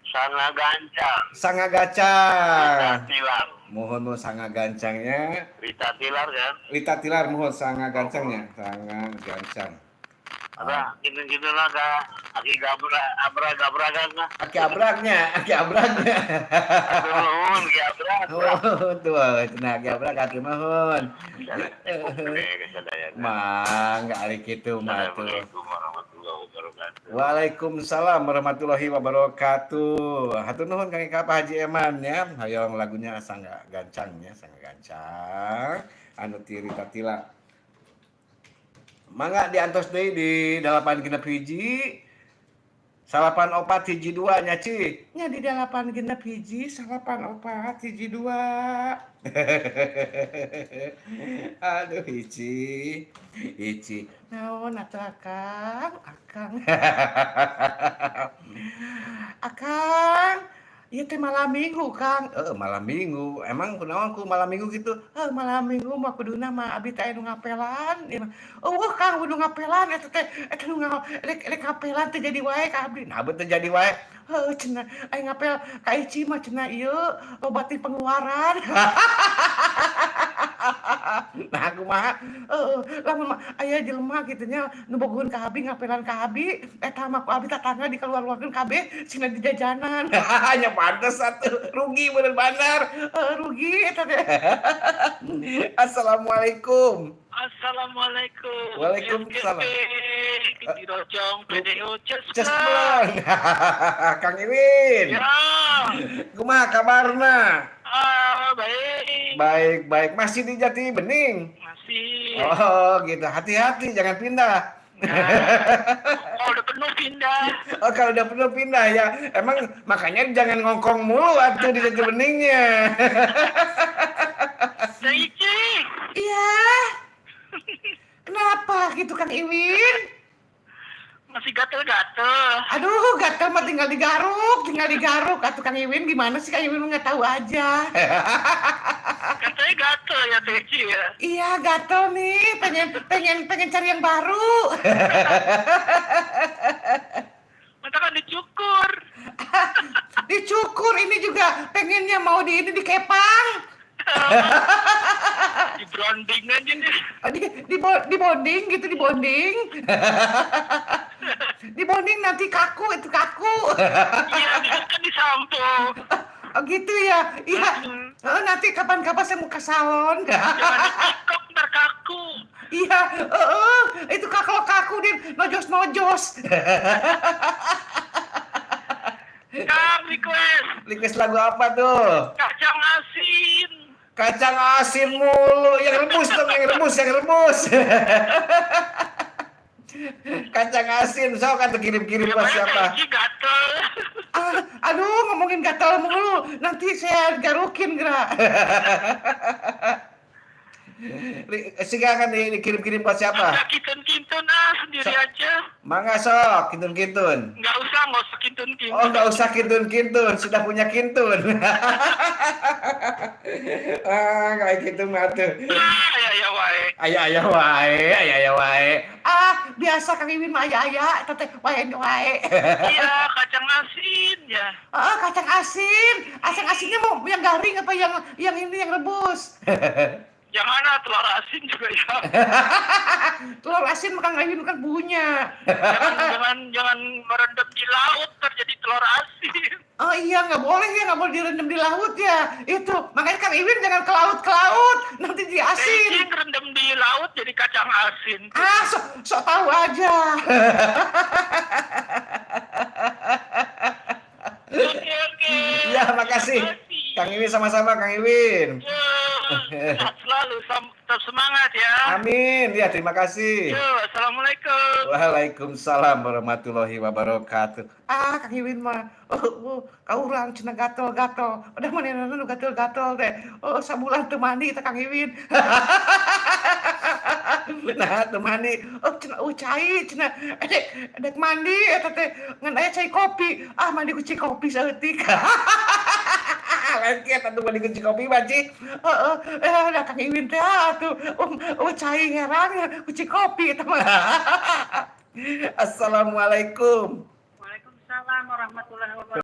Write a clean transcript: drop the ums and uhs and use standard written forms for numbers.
Sanga gancang. Sanga gacang. Rita Tilar. Mohon sanga gancangnya. Rita Tilar kan? Rita Tilar mohon sanga gancangnya. Sanga gancang. Ada gitu-gitu lah kak. Aki abra-gabragan lah. Aki abragnya. Aduh nuhun ki abrak. Oh, tuh, cenah aki abrag aki mohon. Mangga ari kitu mah tuh. Assalamualaikum warahmatullahi wabarakatuh. Waalaikumsalam warahmatullahi wabarakatuh. Hatur nuhun Kang Ika Pak Haji Eman ya. Hayong lagunya Sangga Gancang ya, Sangga Gancang. Anu ti Rita Tila. Mangga diantos deui di 8 genep hiji. 84 hiji 2 nya Ci. Nya di 8 genep hiji 84 hiji 2. Aduh hiji. Naon atuh Akang? Akang, ieu teh malam Minggu, Kang. Malam Minggu. Emang kunaon ku malam Minggu gitu? Malam Minggu mah kuduna mah abi teh anu ngapelan. Kang kudu ngapelan eta teh nu rek ngapelan teh jadi wae ka abdi. Nah, teh jadi wae. Cenah aya ngapel ka Ici mah cenah ieu obat pengeluaran. Nah kumaha lamun aya jelema kitu nya nu bogohan ka abi ngapelan ka abi eta mah ku abi tatangga dikeluar-luarkeun kabeh cenah di jajanan. Nya pantes atuh rugi bener banar. Rugi eta teh. Assalamualaikum. Assalamualaikum. Waalaikumsalam. Di Rojong PDO Cesplon. Kang Iwin. Ya. Kumaha kabarna? Baik. Baik. Masih di Jati Bening? Masih. Oh, gitu. Hati-hati jangan pindah. Udah penuh pindah. Kalau udah penuh pindah ya. Emang makanya jangan ngongkong mulu waktu di Jati Beningnya. Ici. Iya. Kenapa gitu Kang Iwin? Masih gatel-gatel. Aduh, gatel mah tinggal digaruk. Atuh Kang Iwin gimana sih Kang Iwin nggak tahu aja. Katanya gatel ya Teh Ici ya. Iya, gatel nih. Pengen cari yang baru. Mata kan dicukur. Dicukur ini juga pengennya mau dikepang. Di branding aja nih. Di bonding gitu, di bonding. Di bonding nanti kaku. Iya, kan di sampo. Oh gitu ya. Iya. Nanti kapan-kapan saya mau ke salon. Jangan dikikok ntar kaku. Iya, itu kalau kaku din nojos. Kang Request lagu apa tuh? kacang asin. Kacang asin mulu, yang rebus. Kacang asin, sok kan kirim-kirim pas siapa? Gatel. Aduh, ngomongin gatel mulu, nanti saya garukin gerak. Siga kan dikirim-kirim pas siapa? Kintun-kintun sendiri aja. Mangga sok, kintun-kintun. Nggak usah kintun-kintun. Oh, nggak usah kintun-kintun, sudah punya kintun. Kayak gitu mah tuh. Ayah wae. Biasa Kang Iwin mah ayah, teteh wae. Iya, kacang asin ya. Kacang asin. Asinnya mau yang garing apa yang ini yang rebus? Jangan telur asin juga ya. Telur asin Kang Iwin kan punya. Jangan merendam di laut terjadi telur asin. Oh iya, nggak boleh direndam di laut ya. Itu makanya Kang Iwin jangan ke laut, nanti di asin. Yang rendam di laut jadi kacang asin. Sok tahu aja. Oke. Ya, makasih. Kang Iwin sama-sama Kang Iwin. Sehat selalu, tetap semangat ya. Amin. Ya, terima kasih. Assalamualaikum. Waalaikumsalam warahmatullahi wabarakatuh. Kang Iwin mah kau urang cenah gatel-gatel. Udah manehna nu gatel-gatel teh. Sabulan teu mandi teh Kang Iwin. Nah, teu mandi. Cenah cai cenah edek mandi eta teh ngan aya cai kopi. Mandi ku cai kopi saeutik. Lain kieu atuh mandi ku cai kopi mah Ci. Da Kang Iwin teh atuh cai heran ku cai kopi eta mah. Assalamualaikum. Waalaikumsalam warahmatullahi warahmatullahi wabarakatuh.